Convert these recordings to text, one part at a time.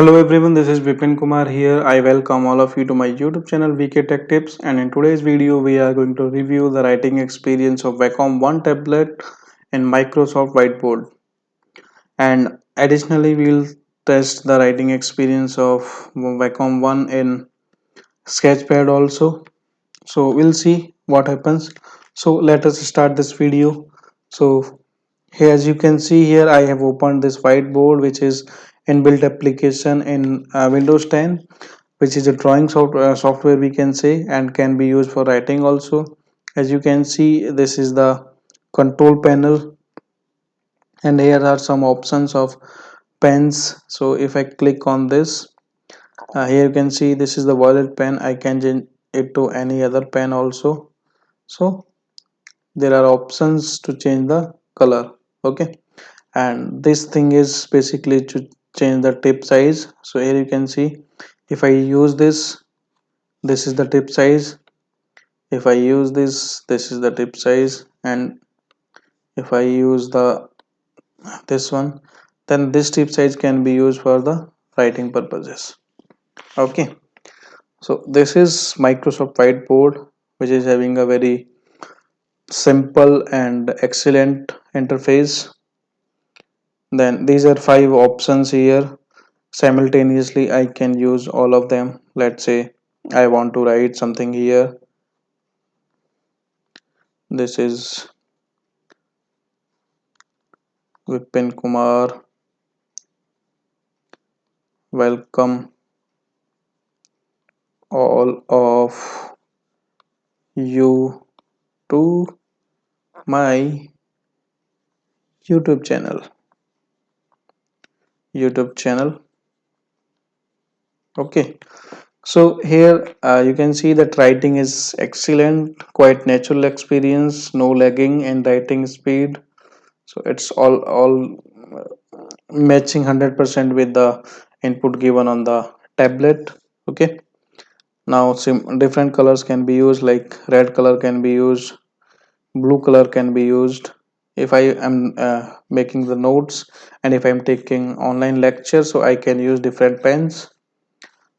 Hello everyone, this is Vipin Kumar here. I welcome all of you to my YouTube channel VK Tech Tips, and in today's video we are going to review the writing experience of Wacom 1 tablet and Microsoft Whiteboard, and additionally we'll test the writing experience of Wacom 1 in sketchpad also. So we'll see what happens. So let us start this video. So here, as you can see here, I have opened this whiteboard, which is inbuilt application in Windows 10, which is a drawing software we can say, and can be used for writing also. As you can see, this is the control panel, and here are some options of pens. So if I click on this, here you can see this is the violet pen. I can change it to any other pen also. So there are options to change the color. Okay, and this thing is basically to change the tip size. So here you can see, if I use this is the tip size. If I use this is the tip size, and if I use this one, then this tip size can be used for the writing purposes. Okay, so this is Microsoft Whiteboard, which is having a very simple and excellent interface. Then these are 5 options here. Simultaneously I can use all of them. Let's say I want to write something here. This is Vipin Kumar, welcome all of you to my YouTube channel. Okay, so here you can see that writing is excellent, quite natural experience, no lagging in writing speed. So it's all matching 100% with the input given on the tablet. Okay, now some different colors can be used, like red color can be used, blue color can be used. If I am making the notes, and if I'm taking online lecture, so I can use different pens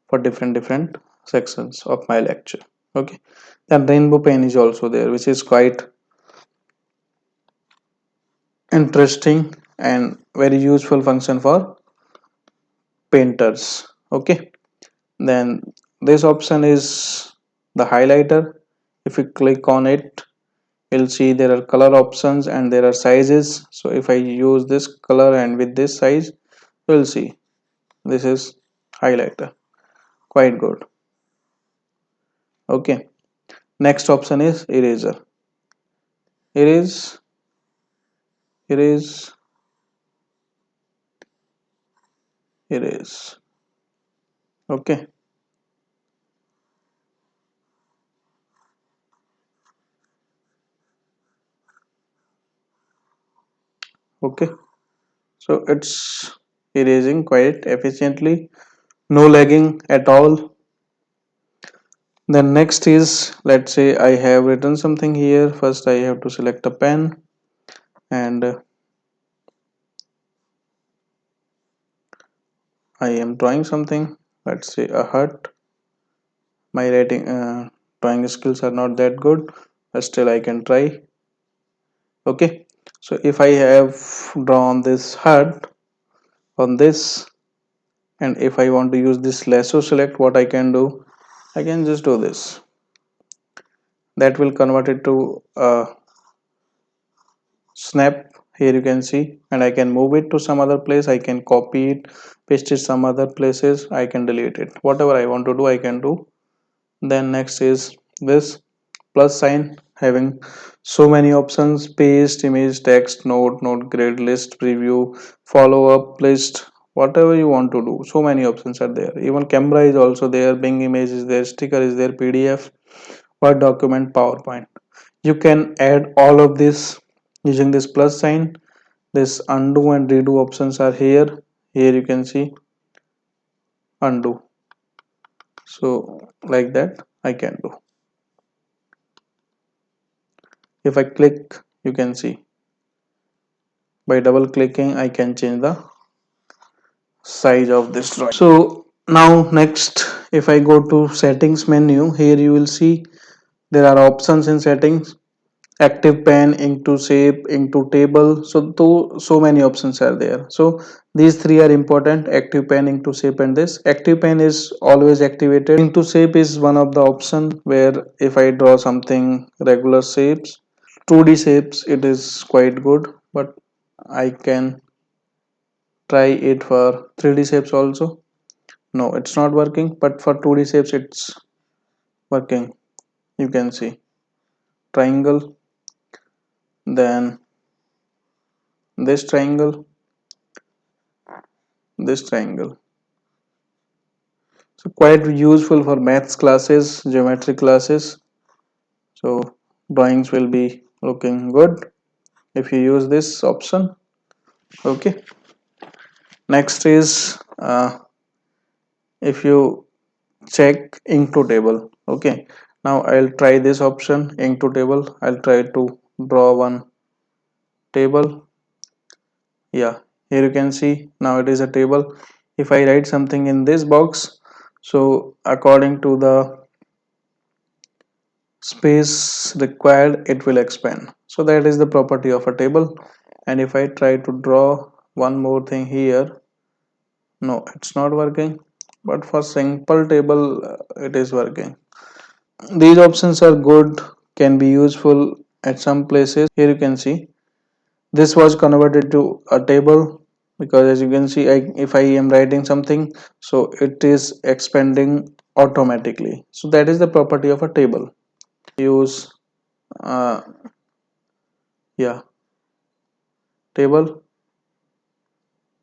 for different sections of my lecture. Okay, then rainbow pen is also there, which is quite interesting and very useful function for painters. Okay, then this option is the highlighter. If you click on it, you'll see there are color options and there are sizes. So if I use this color and with this size, you'll see this is highlighter, quite good. Okay, next option is eraser. Erase, erase, erase. Okay, okay, so it's erasing quite efficiently, no lagging at all. Then next is, let's say I have written something here. First I have to select a pen, and I am drawing something. Let's say a hut. My writing drawing skills are not that good, but still I can try. Okay, so if I have drawn this hut on this, and if I want to use this lasso select, what I can do, I can just do this. That will convert it to a snap. Here you can see, and I can move it to some other place. I can copy it, paste it some other places. I can delete it. Whatever I want to do, I can do. Then next is this plus sign, having so many options: paste, image, text, note, grid, list, preview, follow up, list, whatever you want to do. So many options are there. Even camera is also there, Bing image is there, sticker is there, PDF, Word document, PowerPoint. You can add all of this using this plus sign. This undo and redo options are here. Here you can see undo. So like that I can do. If I click, you can see by double clicking I can change the size of this drawing. So now next, if I go to settings menu, here you will see there are options in settings: active pen, ink to shape, ink to table. So many options are there. So these three are important: active pen, ink to shape, and this. Active pen is always activated. Ink to shape is one of the option where if I draw something regular shapes, 2D shapes, it is quite good, but I can try it for 3D shapes also. No, it's not working, but for 2D shapes it's working. You can see triangle, then this triangle, this triangle. So quite useful for maths classes, geometry classes. So drawings will be looking good if you use this option. Okay. Next is if you check ink to table. Okay. Now I'll try this option, ink to table. I'll try to draw one table. Yeah, here you can see now it is a table. If I write something in this box, so according to the space required, it will expand. So that is the property of a table. And if I try to draw one more thing here, no, it's not working, but for simple table it is working. These options are good, can be useful at some places. Here you can see this was converted to a table, because as you can see, if I am writing something, so it is expanding automatically. So that is the property of a table. Use uh, yeah, table,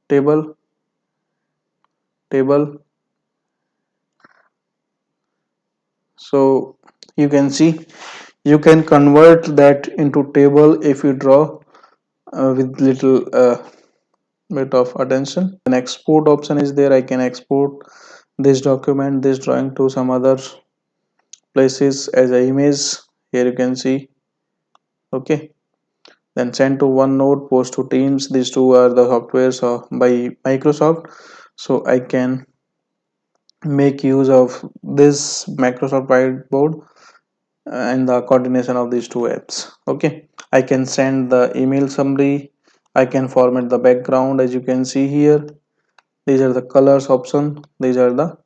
table, table. So you can see you can convert that into table if you draw with little bit of attention. An export option is there. I can export this document, this drawing to some other places as an image. Here you can see. Okay, then send to OneNote, post to Teams. These two are the softwares by Microsoft. So I can make use of this Microsoft Whiteboard and the coordination of these two apps. Okay, I can send the email summary. I can format the background. As you can see here, these are the colors option, these are the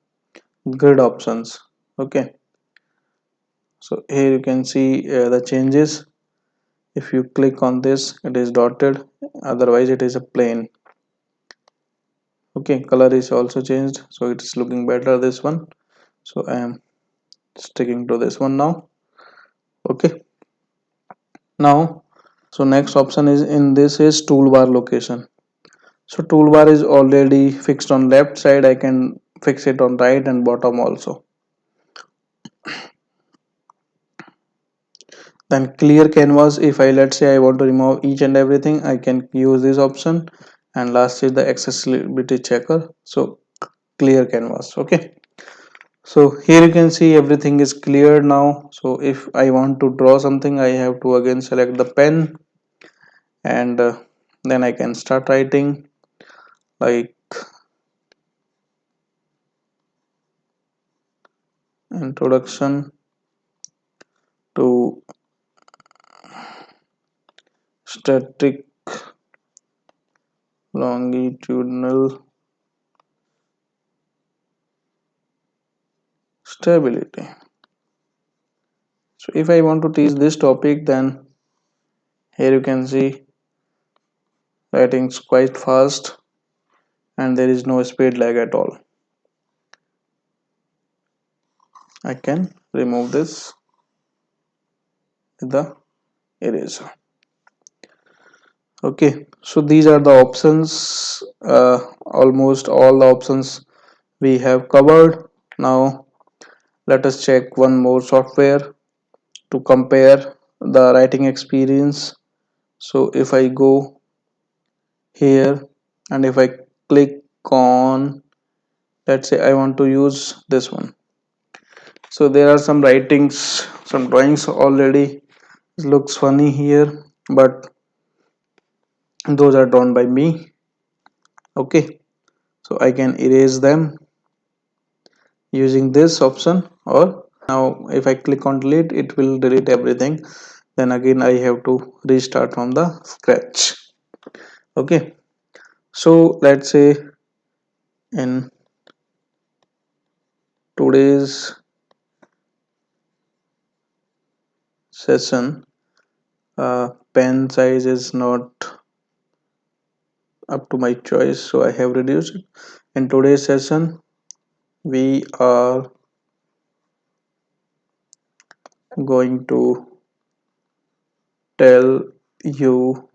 grid options. Okay, so here you can see the changes. If you click on this, it is dotted, otherwise it is a plain. Okay, color is also changed, so it is looking better, this one. So I am sticking to this one now. Okay, now, so next option is in this is toolbar location. So toolbar is already fixed on left side. I can fix it on right and bottom also. Then clear canvas, if I, let's say I want to remove each and everything, I can use this option. And last is the accessibility checker. So clear canvas. Okay, so here you can see everything is clear now. So if I want to draw something, I have to again select the pen, and then I can start writing like introduction to static longitudinal stability. So if I want to teach this topic, then here you can see writing is quite fast and there is no speed lag at all. I can remove this with the eraser. Okay, so these are the options, almost all the options we have covered. Now let us check one more software to compare the writing experience. So if I go here and if I click on, let's say I want to use this one. So there are some writings, some drawings already. It looks funny here, but those are drawn by me. Okay, so I can erase them using this option, or now if I click on delete, it will delete everything. Then again I have to restart from the scratch. Okay, so let's say in today's session, pen size is not up to my choice, so I have reduced it. In today's session we are going to tell you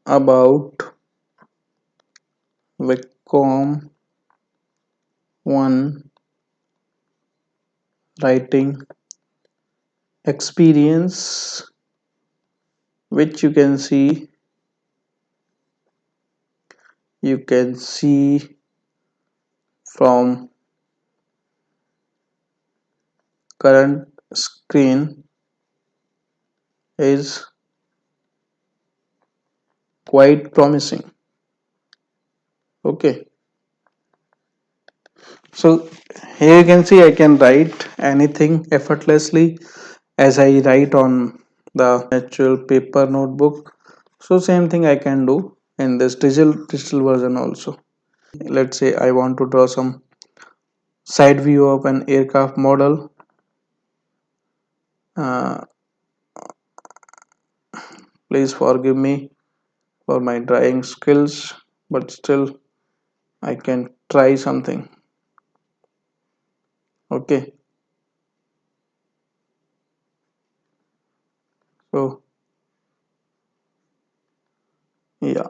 about Wacom 1 writing experience, which you can see from current screen is quite promising. Okay, so here you can see I can write anything effortlessly as I write on the natural paper notebook. So same thing I can do in this digital version also. Let's say I want to draw some side view of an aircraft model. uh, Please forgive me for my drawing skills, but still I can try something. Okay, so yeah,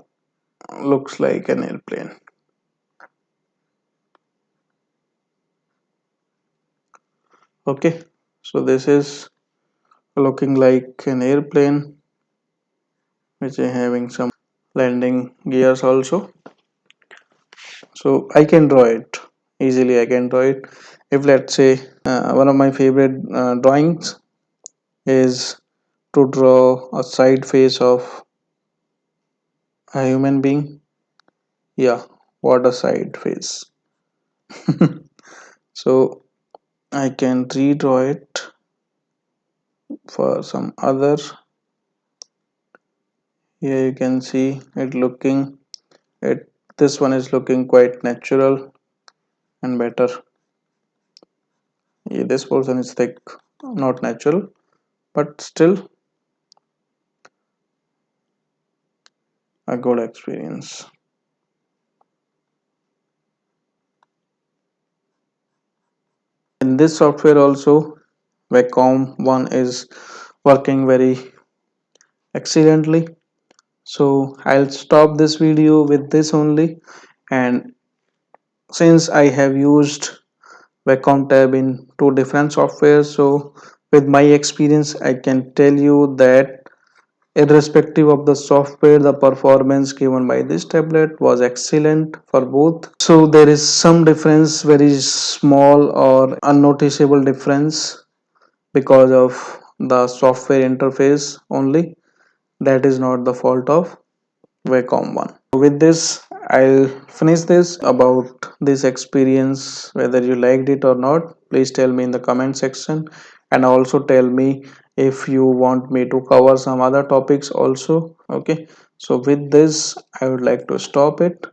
looks like an airplane. Okay, so this is looking like an airplane which is having some landing gears also. So I can draw it easily. I can draw it. If let's say one of my favorite drawings is to draw a side face of a human being. Yeah, what a side face. So I can redraw it for some other. Here you can see it looking, it this one is looking quite natural and better. Yeah, this portion is like not natural, but still a good experience. In this software also, Wacom 1 is working very excellently. So I'll stop this video with this only. And since I have used Wacom tab in two different softwares, so with my experience I can tell you that irrespective of the software, the performance given by this tablet was excellent for both. So there is some difference, very small or unnoticeable difference because of the software interface only. That is not the fault of Wacom 1. With this, I'll finish this about this experience. Whether you liked it or not, please tell me in the comment section, and also tell me if you want me to cover some other topics also. Okay, so with this I would like to stop it.